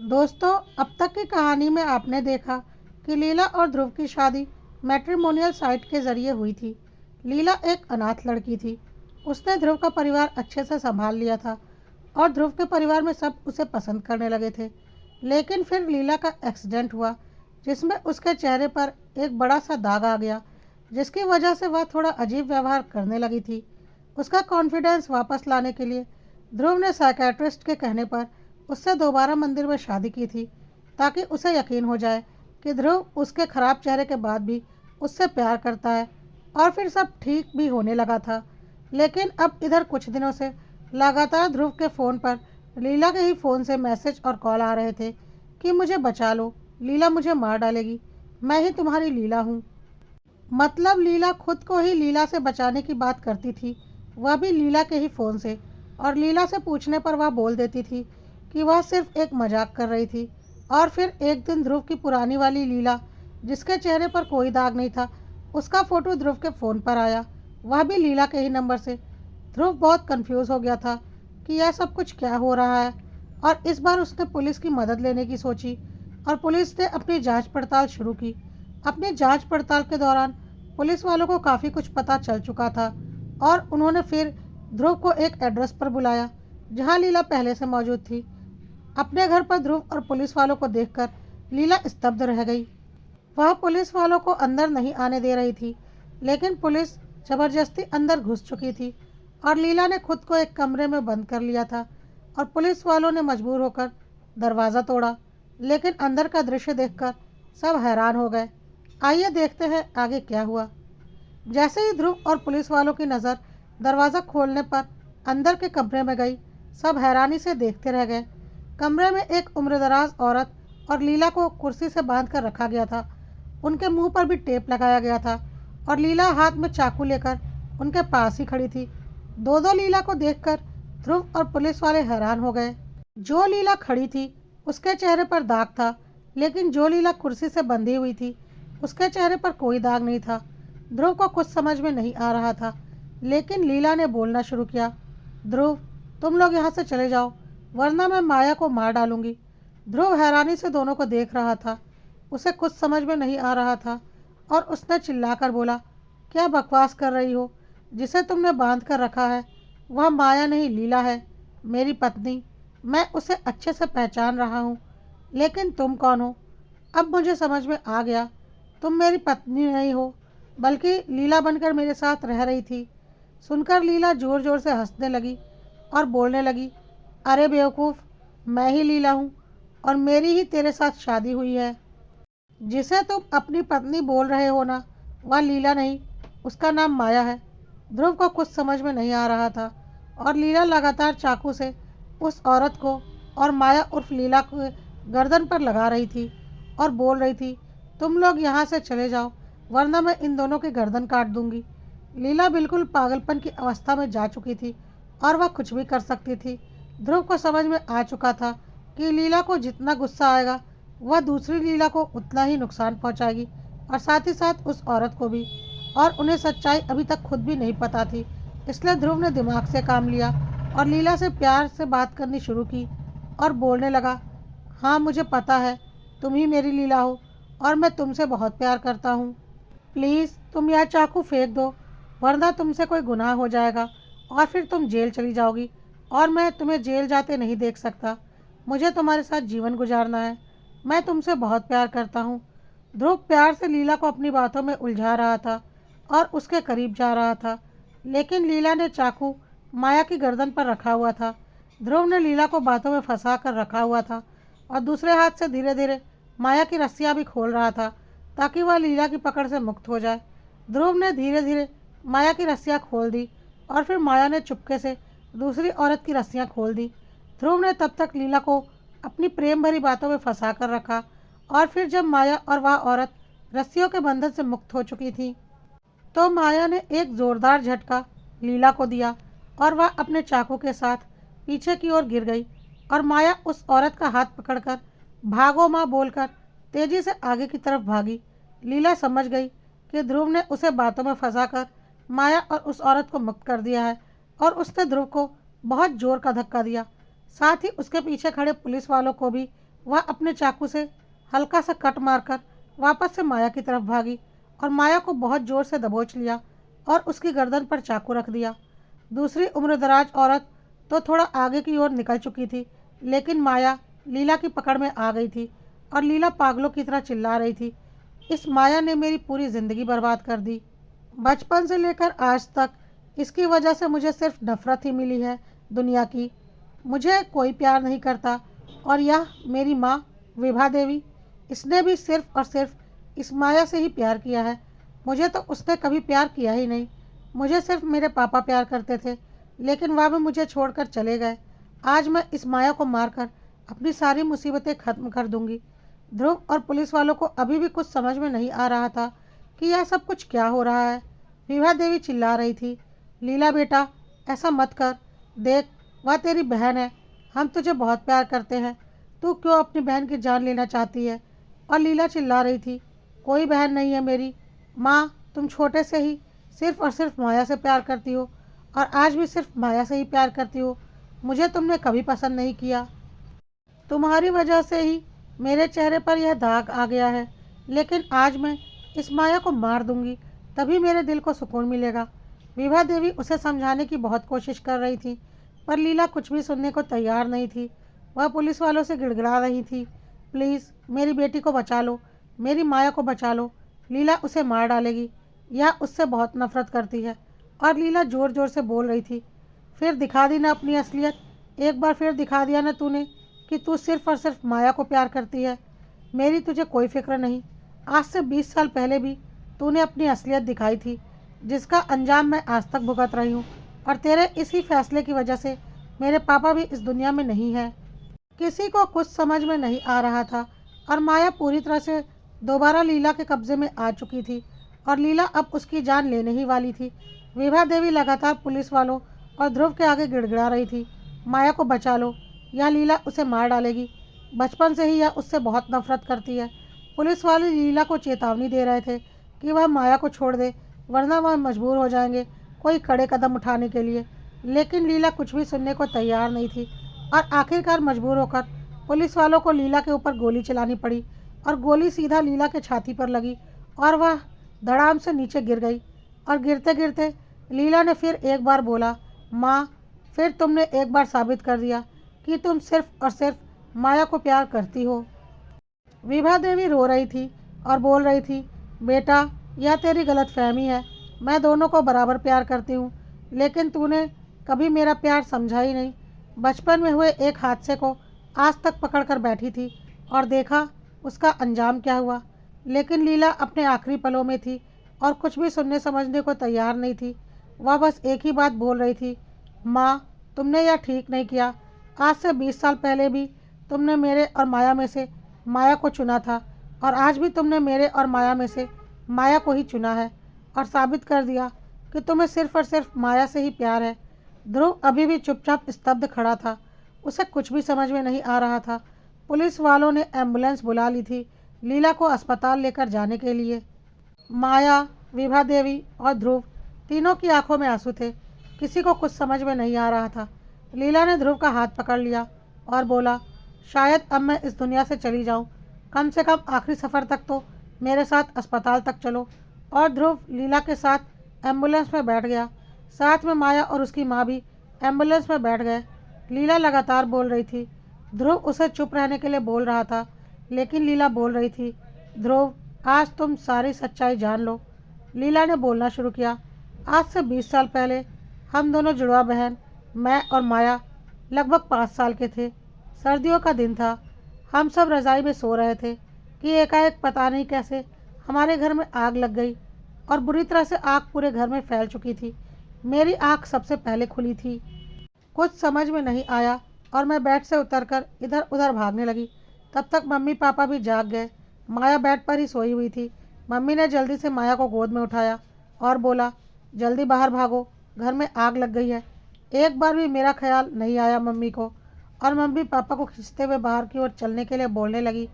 दोस्तों, अब तक की कहानी में आपने देखा कि लीला और ध्रुव की शादी मैट्रिमोनियल साइट के जरिए हुई थी। लीला एक अनाथ लड़की थी। उसने ध्रुव का परिवार अच्छे से संभाल लिया था और ध्रुव के परिवार में सब उसे पसंद करने लगे थे। लेकिन फिर लीला का एक्सीडेंट हुआ, जिसमें उसके चेहरे पर एक बड़ा सा दाग आ गया, जिसकी वजह से वह थोड़ा अजीब व्यवहार करने लगी थी। उसका कॉन्फिडेंस वापस लाने के लिए ध्रुव ने साइकेट्रिस्ट के कहने पर उससे दोबारा मंदिर में शादी की थी, ताकि उसे यकीन हो जाए कि ध्रुव उसके खराब चेहरे के बाद भी उससे प्यार करता है। और फिर सब ठीक भी होने लगा था। लेकिन अब इधर कुछ दिनों से लगातार ध्रुव के फ़ोन पर लीला के ही फ़ोन से मैसेज और कॉल आ रहे थे कि मुझे बचा लो, लीला मुझे मार डालेगी, मैं ही तुम्हारी लीला हूँ। मतलब लीला खुद को ही लीला से बचाने की बात करती थी, वह भी लीला के ही फ़ोन से। और लीला से पूछने पर वह बोल देती थी कि वह सिर्फ एक मजाक कर रही थी। और फिर एक दिन ध्रुव की पुरानी वाली लीला, जिसके चेहरे पर कोई दाग नहीं था, उसका फ़ोटो ध्रुव के फ़ोन पर आया, वह भी लीला के ही नंबर से। ध्रुव बहुत कंफ्यूज हो गया था कि यह सब कुछ क्या हो रहा है। और इस बार उसने पुलिस की मदद लेने की सोची और पुलिस ने अपनी जांच पड़ताल शुरू की। अपनी जांच पड़ताल के दौरान पुलिस वालों को काफ़ी कुछ पता चल चुका था और उन्होंने फिर ध्रुव को एक एड्रेस पर बुलाया जहां लीला पहले से मौजूद थी। अपने घर पर ध्रुव और पुलिस वालों को देखकर लीला स्तब्ध रह गई। वह पुलिस वालों को अंदर नहीं आने दे रही थी, लेकिन पुलिस जबरदस्ती अंदर घुस चुकी थी और लीला ने खुद को एक कमरे में बंद कर लिया था और पुलिस वालों ने मजबूर होकर दरवाज़ा तोड़ा। लेकिन अंदर का दृश्य देखकर सब हैरान हो गए। आइए देखते हैं आगे क्या हुआ। जैसे ही ध्रुव और पुलिस वालों की नज़र दरवाज़ा खोलने पर अंदर के कमरे में गई, सब हैरानी से देखते रह गए। कमरे में एक उम्रदराज औरत और लीला को कुर्सी से बांध कर रखा गया था। उनके मुंह पर भी टेप लगाया गया था और लीला हाथ में चाकू लेकर उनके पास ही खड़ी थी। दो दो लीला को देखकर ध्रुव और पुलिस वाले हैरान हो गए। जो लीला खड़ी थी उसके चेहरे पर दाग था, लेकिन जो लीला कुर्सी से बंधी हुई थी उसके चेहरे पर कोई दाग नहीं था। ध्रुव को कुछ समझ में नहीं आ रहा था, लेकिन लीला ने बोलना शुरू किया, ध्रुव, तुम लोग यहाँ से चले जाओ, वरना मैं माया को मार डालूंगी। ध्रुव हैरानी से दोनों को देख रहा था। उसे कुछ समझ में नहीं आ रहा था और उसने चिल्लाकर बोला, क्या बकवास कर रही हो? जिसे तुमने बांध कर रखा है वह माया नहीं, लीला है, मेरी पत्नी। मैं उसे अच्छे से पहचान रहा हूँ। लेकिन तुम कौन हो? अब मुझे समझ में आ गया, तुम मेरी पत्नी नहीं हो, बल्कि लीला बनकर मेरे साथ रह रही थी। सुनकर लीला ज़ोर ज़ोर से हंसने लगी और बोलने लगी, अरे बेवकूफ़, मैं ही लीला हूँ और मेरी ही तेरे साथ शादी हुई है। जिसे तुम अपनी पत्नी बोल रहे हो ना, वह लीला नहीं, उसका नाम माया है। ध्रुव को कुछ समझ में नहीं आ रहा था और लीला लगातार चाकू से उस औरत को और माया उर्फ लीला को गर्दन पर लगा रही थी और बोल रही थी, तुम लोग यहाँ से चले जाओ, वरना मैं इन दोनों की गर्दन काट दूंगी। लीला बिल्कुल पागलपन की अवस्था में जा चुकी थी और वह कुछ भी कर सकती थी। ध्रुव को समझ में आ चुका था कि लीला को जितना गुस्सा आएगा वह दूसरी लीला को उतना ही नुकसान पहुंचाएगी और साथ ही साथ उस औरत को भी। और उन्हें सच्चाई अभी तक खुद भी नहीं पता थी, इसलिए ध्रुव ने दिमाग से काम लिया और लीला से प्यार से बात करनी शुरू की और बोलने लगा, हाँ मुझे पता है तुम ही मेरी लीला हो और मैं तुमसे बहुत प्यार करता हूँ। प्लीज़ तुम यह चाकू फेंक दो, वरना तुमसे कोई गुनाह हो जाएगा और फिर तुम जेल चली जाओगी और मैं तुम्हें जेल जाते नहीं देख सकता। मुझे तुम्हारे साथ जीवन गुजारना है, मैं तुमसे बहुत प्यार करता हूँ। ध्रुव प्यार से लीला को अपनी बातों में उलझा रहा था और उसके करीब जा रहा था, लेकिन लीला ने चाकू माया की गर्दन पर रखा हुआ था। ध्रुव ने लीला को बातों में फंसा कर रखा हुआ था और दूसरे हाथ से धीरे धीरे माया की रस्सियाँ भी खोल रहा था ताकि वह लीला की पकड़ से मुक्त हो जाए। ध्रुव ने धीरे धीरे माया की रस्सियाँ खोल दी और फिर माया ने चुपके से दूसरी औरत की रस्सियाँ खोल दी। ध्रुव ने तब तक लीला को अपनी प्रेम भरी बातों में फंसा कर रखा और फिर जब माया और वह औरत रस्सियों के बंधन से मुक्त हो चुकी थी, तो माया ने एक ज़ोरदार झटका लीला को दिया और वह अपने चाकू के साथ पीछे की ओर गिर गई और माया उस औरत का हाथ पकड़कर भागो माँ बोलकर तेजी से आगे की तरफ भागी। लीला समझ गई कि ध्रुव ने उसे बातों में फंसाकर माया और उस औरत को मुक्त कर दिया है और उसने ध्रुव को बहुत जोर का धक्का दिया। साथ ही उसके पीछे खड़े पुलिस वालों को भी वह अपने चाकू से हल्का सा कट मारकर वापस से माया की तरफ भागी और माया को बहुत ज़ोर से दबोच लिया और उसकी गर्दन पर चाकू रख दिया। दूसरी उम्रदराज औरत तो थोड़ा आगे की ओर निकल चुकी थी, लेकिन माया लीला की पकड़ में आ गई थी और लीला पागलों की तरह चिल्ला रही थी, इस माया ने मेरी पूरी ज़िंदगी बर्बाद कर दी। बचपन से लेकर आज तक इसकी वजह से मुझे सिर्फ नफ़रत ही मिली है दुनिया की। मुझे कोई प्यार नहीं करता। और यह मेरी माँ विभा देवी, इसने भी सिर्फ और सिर्फ इस माया से ही प्यार किया है। मुझे तो उसने कभी प्यार किया ही नहीं। मुझे सिर्फ मेरे पापा प्यार करते थे, लेकिन वह भी मुझे छोड़कर चले गए। आज मैं इस माया को मारकर अपनी सारी मुसीबतें ख़त्म कर दूंगी। ध्रुव और पुलिस वालों को अभी भी कुछ समझ में नहीं आ रहा था कि यह सब कुछ क्या हो रहा है। विभा देवी चिल्ला रही थी, लीला बेटा, ऐसा मत कर। देख, वह तेरी बहन है, हम तुझे बहुत प्यार करते हैं। तू क्यों अपनी बहन की जान लेना चाहती है? और लीला चिल्ला रही थी, कोई बहन नहीं है मेरी। माँ, तुम छोटे से ही सिर्फ और सिर्फ माया से प्यार करती हो और आज भी सिर्फ माया से ही प्यार करती हो। मुझे तुमने कभी पसंद नहीं किया। तुम्हारी वजह से ही मेरे चेहरे पर यह दाग आ गया है, लेकिन आज मैं इस माया को मार दूंगी, तभी मेरे दिल को सुकून मिलेगा। विभा देवी उसे समझाने की बहुत कोशिश कर रही थी, पर लीला कुछ भी सुनने को तैयार नहीं थी। वह पुलिस वालों से गिड़गिड़ा रही थी, प्लीज़ मेरी बेटी को बचा लो, मेरी माया को बचा लो। लीला उसे मार डालेगी, यह उससे बहुत नफरत करती है। और लीला ज़ोर ज़ोर से बोल रही थी, फिर दिखा दी ना अपनी असलियत, एक बार फिर दिखा दिया ना तूने कि तू सिर्फ और सिर्फ माया को प्यार करती है। मेरी तुझे कोई फिक्र नहीं। आज से 20 साल पहले भी तूने अपनी असलियत दिखाई थी, जिसका अंजाम मैं आज तक भुगत रही हूँ। और तेरे इसी फैसले की वजह से मेरे पापा भी इस दुनिया में नहीं है। किसी को कुछ समझ में नहीं आ रहा था और माया पूरी तरह से दोबारा लीला के कब्जे में आ चुकी थी और लीला अब उसकी जान लेने ही वाली थी। विभा देवी लगातार पुलिस वालों और ध्रुव के आगे गिड़गिड़ा रही थी, माया को बचा लो, यह लीला उसे मार डालेगी। बचपन से ही यह उससे बहुत नफरत करती है। पुलिस वाले लीला को चेतावनी दे रहे थे कि वह माया को छोड़ दे, वरना वह मजबूर हो जाएंगे कोई कड़े कदम उठाने के लिए। लेकिन लीला कुछ भी सुनने को तैयार नहीं थी और आखिरकार मजबूर होकर पुलिस वालों को लीला के ऊपर गोली चलानी पड़ी और गोली सीधा लीला के छाती पर लगी और वह धड़ाम से नीचे गिर गई। और गिरते गिरते लीला ने फिर एक बार बोला, माँ, फिर तुमने एक बार साबित कर दिया कि तुम सिर्फ और सिर्फ माया को प्यार करती हो। विभा देवी रो रही थी और बोल रही थी, बेटा, यह तेरी गलतफहमी है। मैं दोनों को बराबर प्यार करती हूँ, लेकिन तूने कभी मेरा प्यार समझा ही नहीं। बचपन में हुए एक हादसे को आज तक पकड़ कर बैठी थी और देखा उसका अंजाम क्या हुआ। लेकिन लीला अपने आखिरी पलों में थी और कुछ भी सुनने समझने को तैयार नहीं थी। वह बस एक ही बात बोल रही थी, माँ, तुमने यह ठीक नहीं किया। आज से 20 साल पहले भी तुमने मेरे और माया में से माया को चुना था और आज भी तुमने मेरे और माया में से माया को ही चुना है और साबित कर दिया कि तुम्हें सिर्फ और सिर्फ माया से ही प्यार है। ध्रुव अभी भी चुपचाप स्तब्ध खड़ा था, उसे कुछ भी समझ में नहीं आ रहा था। पुलिस वालों ने एम्बुलेंस बुला ली थी लीला को अस्पताल लेकर जाने के लिए। माया, विभा देवी और ध्रुव तीनों की आंखों में आंसू थे। किसी को कुछ समझ में नहीं आ रहा था। लीला ने ध्रुव का हाथ पकड़ लिया और बोला, शायद अब मैं इस दुनिया से चली जाऊं, कम से कम आखिरी सफ़र तक तो मेरे साथ अस्पताल तक चलो। और ध्रुव लीला के साथ एम्बुलेंस में बैठ गया। साथ में माया और उसकी माँ भी एम्बुलेंस में बैठ गए। लीला लगातार बोल रही थी। ध्रुव उसे चुप रहने के लिए बोल रहा था, लेकिन लीला बोल रही थी, ध्रुव, आज तुम सारी सच्चाई जान लो। लीला ने बोलना शुरू किया, आज से 20 साल पहले हम दोनों जुड़वा बहन, मैं और माया, लगभग 5 साल के थे। सर्दियों का दिन था। हम सब रज़ाई में सो रहे थे कि एकाएक पता नहीं कैसे हमारे घर में आग लग गई और बुरी तरह से आग पूरे घर में फैल चुकी थी। मेरी आँख सबसे पहले खुली थी। कुछ समझ में नहीं आया और मैं बेड से उतरकर इधर उधर भागने लगी। तब तक मम्मी पापा भी जाग गए। माया बेड पर ही सोई हुई थी। मम्मी ने जल्दी से माया को गोद में उठाया और बोला, जल्दी बाहर भागो, घर में आग लग गई है। एक बार भी मेरा ख्याल नहीं आया मम्मी को और मम्मी पापा को खींचते हुए बाहर की ओर चलने के लिए बोलने लगी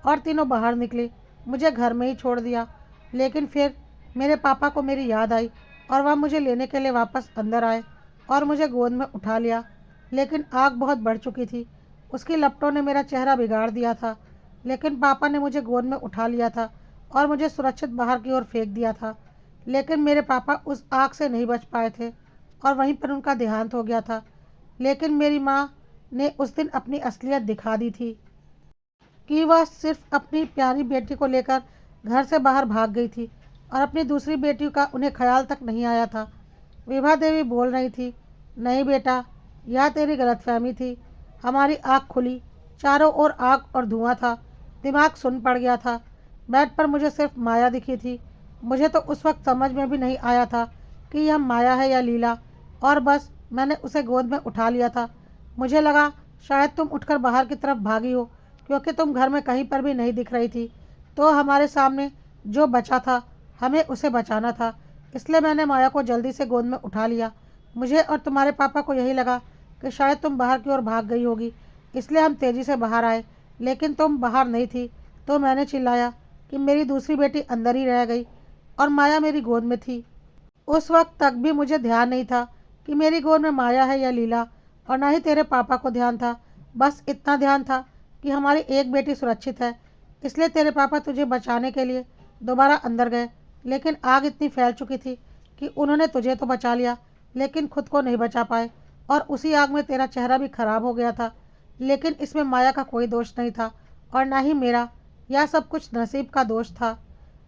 और तीनों बाहर निकली। मुझे घर में ही छोड़ दिया। लेकिन फिर मेरे पापा को मेरी याद आई और वह मुझे लेने के लिए वापस अंदर आए और मुझे गोद में उठा लिया। लेकिन आग बहुत बढ़ चुकी थी। उसकी लपटों ने मेरा चेहरा बिगाड़ दिया था, लेकिन पापा ने मुझे गोद में उठा लिया था और मुझे सुरक्षित बाहर की ओर फेंक दिया था। लेकिन मेरे पापा उस आग से नहीं बच पाए थे और वहीं पर उनका देहांत हो गया था। लेकिन मेरी माँ ने उस दिन अपनी असलियत दिखा दी थी कि वह सिर्फ अपनी प्यारी बेटी को लेकर घर से बाहर भाग गई थी और अपनी दूसरी बेटी का उन्हें ख्याल तक नहीं आया था। विभा देवी बोल रही थी, नहीं बेटा, यह तेरी गलतफहमी थी। हमारी आँख खुली, चारों ओर आग और धुआं था, दिमाग सुन्न पड़ गया था। बेड पर मुझे सिर्फ माया दिखी थी। मुझे तो उस वक्त समझ में भी नहीं आया था कि यह माया है या लीला, और बस मैंने उसे गोद में उठा लिया था। मुझे लगा शायद तुम उठकर बाहर की तरफ भागी हो, क्योंकि तुम घर में कहीं पर भी नहीं दिख रही थी। तो हमारे सामने जो बचा था, हमें उसे बचाना था, इसलिए मैंने माया को जल्दी से गोद में उठा लिया। मुझे और तुम्हारे पापा को यही लगा कि शायद तुम बाहर की ओर भाग गई होगी, इसलिए हम तेज़ी से बाहर आए, लेकिन तुम बाहर नहीं थी। तो मैंने चिल्लाया कि मेरी दूसरी बेटी अंदर ही रह गई और माया मेरी गोद में थी। उस वक्त तक भी मुझे ध्यान नहीं था कि मेरी गोद में माया है या लीला, और ना ही तेरे पापा को ध्यान था। बस इतना ध्यान था कि हमारी एक बेटी सुरक्षित है, इसलिए तेरे पापा तुझे बचाने के लिए दोबारा अंदर गए। लेकिन आग इतनी फैल चुकी थी कि उन्होंने तुझे तो बचा लिया, लेकिन खुद को नहीं बचा पाए, और उसी आग में तेरा चेहरा भी खराब हो गया था। लेकिन इसमें माया का कोई दोष नहीं था और ना ही मेरा। यह सब कुछ नसीब का दोष था।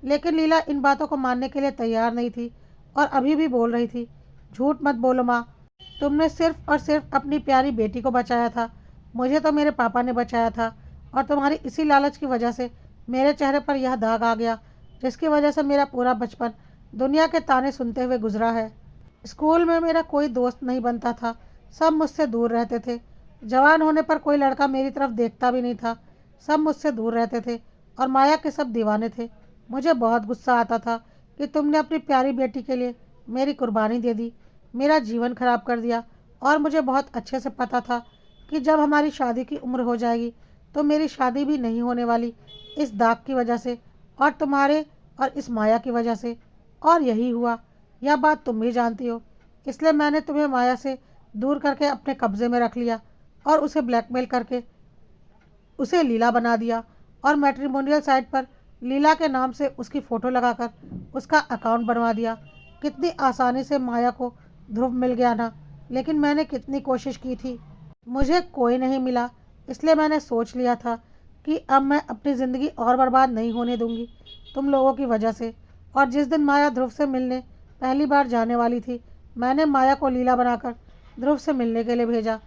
लेकिन लीला इन बातों को मानने के लिए तैयार नहीं थी और अभी भी बोल रही थी, झूठ मत बोलो माँ, तुमने सिर्फ और सिर्फ अपनी प्यारी बेटी को बचाया था। मुझे तो मेरे पापा ने बचाया था, और तुम्हारी इसी लालच की वजह से मेरे चेहरे पर यह दाग आ गया, जिसकी वजह से मेरा पूरा बचपन दुनिया के ताने सुनते हुए गुजरा है। स्कूल में मेरा कोई दोस्त नहीं बनता था, सब मुझसे दूर रहते थे। जवान होने पर कोई लड़का मेरी तरफ देखता भी नहीं था, सब मुझसे दूर रहते थे और माया के सब दीवाने थे। मुझे बहुत गुस्सा आता था कि तुमने अपनी प्यारी बेटी के लिए मेरी कुर्बानी दे दी, मेरा जीवन खराब कर दिया। और मुझे बहुत अच्छे से पता था कि जब हमारी शादी की उम्र हो जाएगी तो मेरी शादी भी नहीं होने वाली, इस दाग की वजह से और तुम्हारे और इस माया की वजह से। और यही हुआ, यह बात तुम भी जानती हो। इसलिए मैंने तुम्हें माया से दूर करके अपने कब्जे में रख लिया और उसे ब्लैकमेल करके उसे लीला बना दिया, और मैट्रिमोनियल साइट पर लीला के नाम से उसकी फ़ोटो लगाकर उसका अकाउंट बनवा दिया। कितनी आसानी से माया को ध्रुव मिल गया ना। लेकिन मैंने कितनी कोशिश की थी, मुझे कोई नहीं मिला। इसलिए मैंने सोच लिया था कि अब मैं अपनी ज़िंदगी और बर्बाद नहीं होने दूंगी तुम लोगों की वजह से। और जिस दिन माया ध्रुव से मिलने पहली बार जाने वाली थी, मैंने माया को लीला बनाकर ध्रुव से मिलने के लिए भेजा।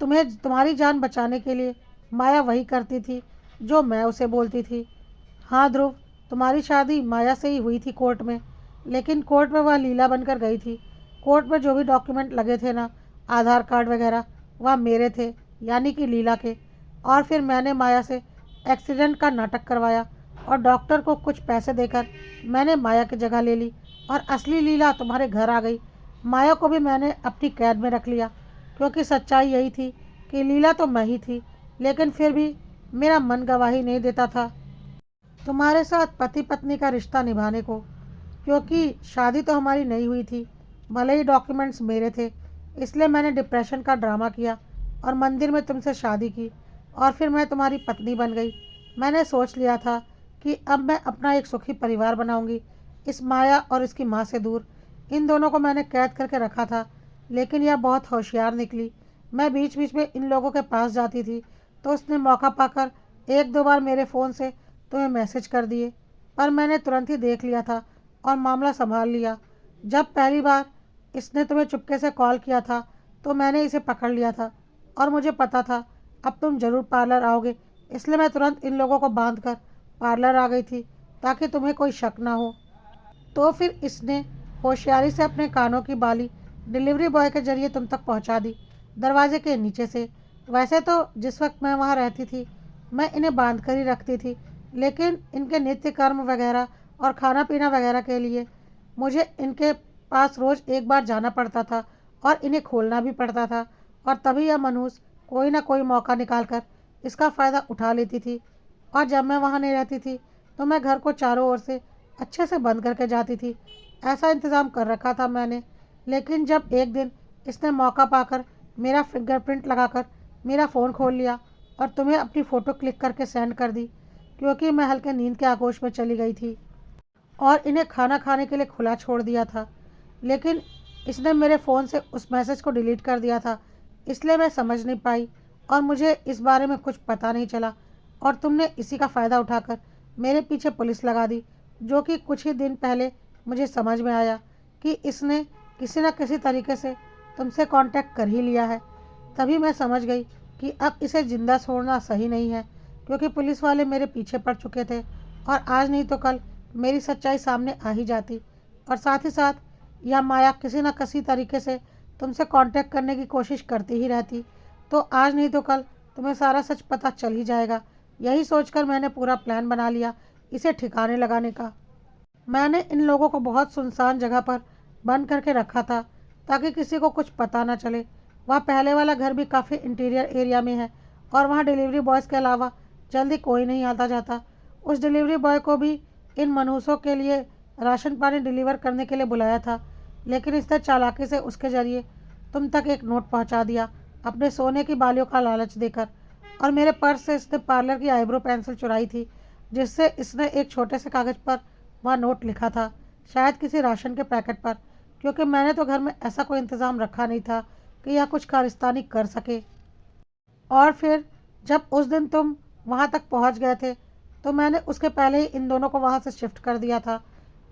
तुम्हें तुम्हारी जान बचाने के लिए माया वही करती थी जो मैं उसे बोलती थी। हाँ ध्रुव, तुम्हारी शादी माया से ही हुई थी कोर्ट में, लेकिन कोर्ट में वह लीला बनकर गई थी। कोर्ट में जो भी डॉक्यूमेंट लगे थे ना, आधार कार्ड वगैरह, वह मेरे थे, यानी कि लीला के। और फिर मैंने माया से एक्सीडेंट का नाटक करवाया और डॉक्टर को कुछ पैसे देकर मैंने माया की जगह ले ली, और असली लीला तुम्हारे घर आ गई। माया को भी मैंने अपनी कैद में रख लिया, क्योंकि सच्चाई यही थी कि लीला तो मैं ही थी। लेकिन फिर भी मेरा मन गवाही नहीं देता था तुम्हारे साथ पति पत्नी का रिश्ता निभाने को, क्योंकि शादी तो हमारी नहीं हुई थी, भले ही डॉक्यूमेंट्स मेरे थे। इसलिए मैंने डिप्रेशन का ड्रामा किया और मंदिर में तुमसे शादी की, और फिर मैं तुम्हारी पत्नी बन गई। मैंने सोच लिया था कि अब मैं अपना एक सुखी परिवार बनाऊंगी, इस माया और इसकी माँ से दूर। इन दोनों को मैंने कैद करके रखा था, लेकिन यह बहुत होशियार निकली। मैं बीच बीच में इन लोगों के पास जाती थी, तो उसने मौका पाकर एक दो बार मेरे फ़ोन से तुम्हें मैसेज कर दिए, पर मैंने तुरंत ही देख लिया था और मामला संभाल लिया। जब पहली बार इसने तुम्हें चुपके से कॉल किया था तो मैंने इसे पकड़ लिया था, और मुझे पता था अब तुम ज़रूर पार्लर आओगे, इसलिए मैं तुरंत इन लोगों को बांध कर पार्लर आ गई थी ताकि तुम्हें कोई शक ना हो। तो फिर इसने होशियारी से अपने कानों की बाली डिलीवरी बॉय के जरिए तुम तक पहुंचा दी, दरवाजे के नीचे से। वैसे तो जिस वक्त मैं वहां रहती थी मैं इन्हें बांध कर ही रखती थी, लेकिन इनके नित्य कर्म वगैरह और खाना पीना वगैरह के लिए मुझे इनके पास रोज़ एक बार जाना पड़ता था और इन्हें खोलना भी पड़ता था। और तभी यह मनहूस कोई ना कोई मौका निकाल कर इसका फ़ायदा उठा लेती थी। और जब मैं वहाँ नहीं रहती थी तो मैं घर को चारों ओर से अच्छे से बंद करके जाती थी। ऐसा इंतज़ाम कर रखा था मैंने। लेकिन जब एक दिन इसने मौका पाकर मेरा फिंगरप्रिंट लगाकर मेरा फ़ोन खोल लिया और तुम्हें अपनी फ़ोटो क्लिक करके सेंड कर दी, क्योंकि मैं हल्के नींद के आगोश में चली गई थी और इन्हें खाना खाने के लिए खुला छोड़ दिया था। लेकिन इसने मेरे फ़ोन से उस मैसेज को डिलीट कर दिया था, इसलिए मैं समझ नहीं पाई और मुझे इस बारे में कुछ पता नहीं चला, और तुमने इसी का फ़ायदा उठाकर मेरे पीछे पुलिस लगा दी, जो कि कुछ ही दिन पहले मुझे समझ में आया कि इसने किसी न किसी तरीके से तुमसे कांटेक्ट कर ही लिया है। तभी मैं समझ गई कि अब इसे ज़िंदा छोड़ना सही नहीं है, क्योंकि पुलिस वाले मेरे पीछे पड़ चुके थे और आज नहीं तो कल मेरी सच्चाई सामने आ ही जाती। और साथ ही साथ यह माया किसी न किसी तरीके से तुमसे कांटेक्ट करने की कोशिश करती ही रहती, तो आज नहीं तो कल तुम्हें सारा सच पता चल ही जाएगा। यही सोचकर मैंने पूरा प्लान बना लिया इसे ठिकाने लगाने का। मैंने इन लोगों को बहुत सुनसान जगह पर बंद करके रखा था, ताकि किसी को कुछ पता ना चले। वह पहले वाला घर भी काफ़ी इंटीरियर एरिया में है और वहाँ डिलीवरी बॉयज़ के अलावा जल्दी कोई नहीं आता जाता। उस डिलीवरी बॉय को भी इन मनहूसों के लिए राशन पानी डिलीवर करने के लिए बुलाया था, लेकिन इसने चालाकी से उसके ज़रिए तुम तक एक नोट पहुंचा दिया, अपने सोने की बालियों का लालच देकर। और मेरे पर्स से इसने पार्लर की आईब्रो पेंसिल चुराई थी, जिससे इसने एक छोटे से कागज़ पर वह नोट लिखा था, शायद किसी राशन के पैकेट पर, क्योंकि मैंने तो घर में ऐसा कोई इंतज़ाम रखा नहीं था कि यह कुछ खालिस्तानी कर सके। और फिर जब उस दिन तुम वहाँ तक पहुँच गए थे, तो मैंने उसके पहले ही इन दोनों को वहाँ से शिफ्ट कर दिया था।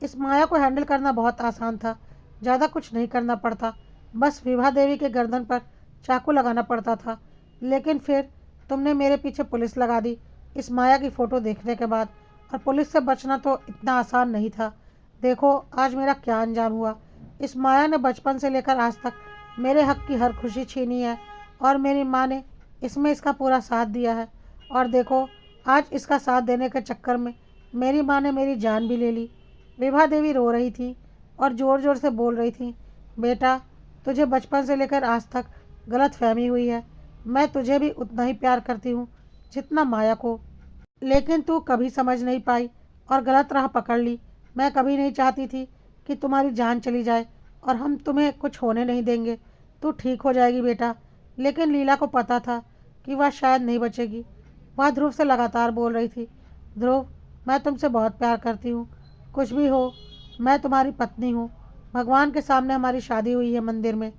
इस माया को हैंडल करना बहुत आसान था, ज़्यादा कुछ नहीं करना पड़ता, बस विभा देवी के गर्दन पर चाकू लगाना पड़ता था। लेकिन फिर तुमने मेरे पीछे पुलिस लगा दी इस माया की फ़ोटो देखने के बाद, और पुलिस से बचना तो इतना आसान नहीं था। देखो आज मेरा क्या अंजाम हुआ। इस माया ने बचपन से लेकर आज तक मेरे हक की हर खुशी छीनी है, और मेरी माँ ने इसमें इसका पूरा साथ दिया है। और देखो आज इसका साथ देने के चक्कर में मेरी माँ ने मेरी जान भी ले ली। विभा देवी रो रही थी और ज़ोर ज़ोर से बोल रही थी, बेटा तुझे बचपन से लेकर आज तक गलत फहमी हुई है। मैं तुझे भी उतना ही प्यार करती हूँ जितना माया को, लेकिन तू कभी समझ नहीं पाई और गलत राह पकड़ ली। मैं कभी नहीं चाहती थी कि तुम्हारी जान चली जाए, और हम तुम्हें कुछ होने नहीं देंगे। तू ठीक हो जाएगी बेटा। लेकिन लीला को पता था कि वह शायद नहीं बचेगी। वह ध्रुव से लगातार बोल रही थी, ध्रुव मैं तुमसे बहुत प्यार करती हूँ, कुछ भी हो मैं तुम्हारी पत्नी हूँ। भगवान के सामने हमारी शादी हुई है मंदिर में,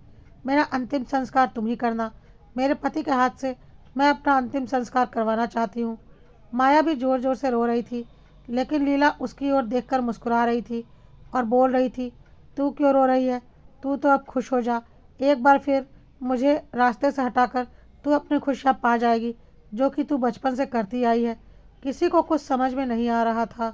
मेरा अंतिम संस्कार तुम ही करना। मेरे पति के हाथ से मैं अपना अंतिम संस्कार करवाना चाहती हूँ। माया भी ज़ोर ज़ोर से रो रही थी, लेकिन लीला उसकी ओर देखकर मुस्कुरा रही थी और बोल रही थी, तू क्यों रो रही है, तू तो अब खुश हो जा। एक बार फिर मुझे रास्ते से हटाकर तू अपनी खुशियाँ पा जाएगी, जो कि तू बचपन से करती आई है। किसी को कुछ समझ में नहीं आ रहा था,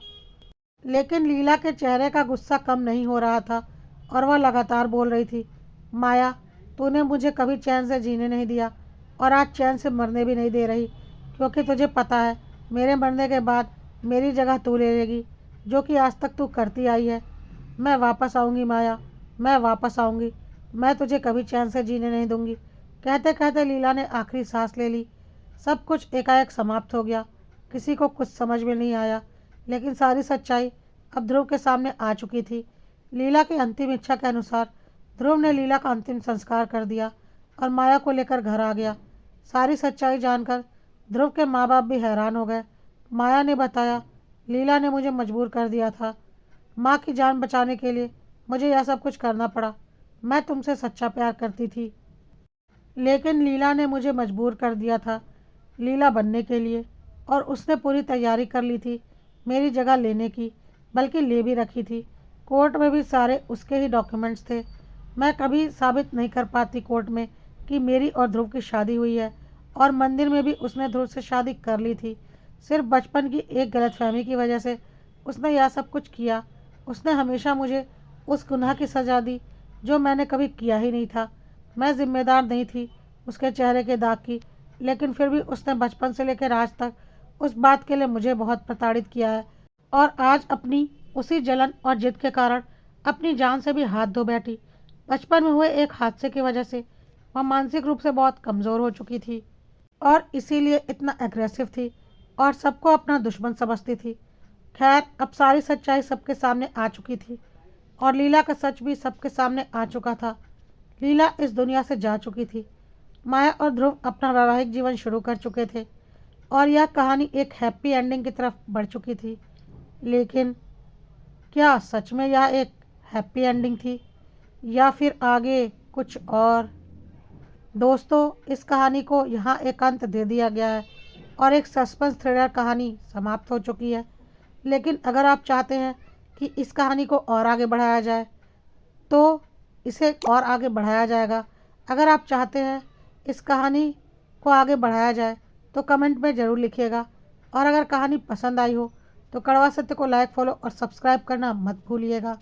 लेकिन लीला के चेहरे का गुस्सा कम नहीं हो रहा था और वह लगातार बोल रही थी, माया तूने मुझे कभी चैन से जीने नहीं दिया और आज चैन से मरने भी नहीं दे रही, क्योंकि तुझे पता है मेरे मरने के बाद मेरी जगह तू ले लेगी, जो कि आज तक तू करती आई है। मैं वापस आऊँगी माया, मैं वापस आऊँगी, मैं तुझे कभी चैन से जीने नहीं दूँगी। कहते कहते लीला ने आखिरी सांस ले ली। सब कुछ एकाएक समाप्त हो गया। किसी को कुछ समझ में नहीं आया, लेकिन सारी सच्चाई अब ध्रुव के सामने आ चुकी थी। लीला की अंतिम इच्छा के अनुसार ध्रुव ने लीला का अंतिम संस्कार कर दिया और माया को लेकर घर आ गया। सारी सच्चाई जानकर ध्रुव के माँ बाप भी हैरान हो गए। माया ने बताया, लीला ने मुझे मजबूर कर दिया था, माँ की जान बचाने के लिए मुझे यह सब कुछ करना पड़ा। मैं तुमसे सच्चा प्यार करती थी, लेकिन लीला ने मुझे मजबूर कर दिया था लीला बनने के लिए, और उसने पूरी तैयारी कर ली थी मेरी जगह लेने की, बल्कि ले भी रखी थी। कोर्ट में भी सारे उसके ही डॉक्यूमेंट्स थे। मैं कभी साबित नहीं कर पाती कोर्ट में कि मेरी और ध्रुव की शादी हुई है, और मंदिर में भी उसने ध्रुव से शादी कर ली थी। सिर्फ बचपन की एक गलतफहमी की वजह से उसने यह सब कुछ किया। उसने हमेशा मुझे उस गुनाह की सज़ा दी जो मैंने कभी किया ही नहीं था। मैं जिम्मेदार नहीं थी उसके चेहरे के दाग की, लेकिन फिर भी उसने बचपन से लेकर आज तक उस बात के लिए मुझे बहुत प्रताड़ित किया है, और आज अपनी उसी जलन और जिद के कारण अपनी जान से भी हाथ धो बैठी। बचपन में हुए एक हादसे की वजह से वह मानसिक रूप से बहुत कमज़ोर हो चुकी थी, और इसीलिए इतना एग्रेसिव थी और सबको अपना दुश्मन समझती थी। खैर अब सारी सच्चाई सबके सामने आ चुकी थी, और लीला का सच भी सबके सामने आ चुका था। लीला इस दुनिया से जा चुकी थी, माया और ध्रुव अपना वैवाहिक जीवन शुरू कर चुके थे और यह कहानी एक हैप्पी एंडिंग की तरफ बढ़ चुकी थी। लेकिन क्या सच में यह एक हैप्पी एंडिंग थी या फिर आगे कुछ और? दोस्तों, इस कहानी को यहाँ एक अंत दे दिया गया है और एक सस्पेंस थ्रिलर कहानी समाप्त हो चुकी है। लेकिन अगर आप चाहते हैं कि इस कहानी को और आगे बढ़ाया जाए तो इसे और आगे बढ़ाया जाएगा। अगर आप चाहते हैं इस कहानी को आगे बढ़ाया जाए तो कमेंट में ज़रूर लिखिएगा। और अगर कहानी पसंद आई हो तो कड़वा सत्य को लाइक, फॉलो और सब्सक्राइब करना मत भूलिएगा।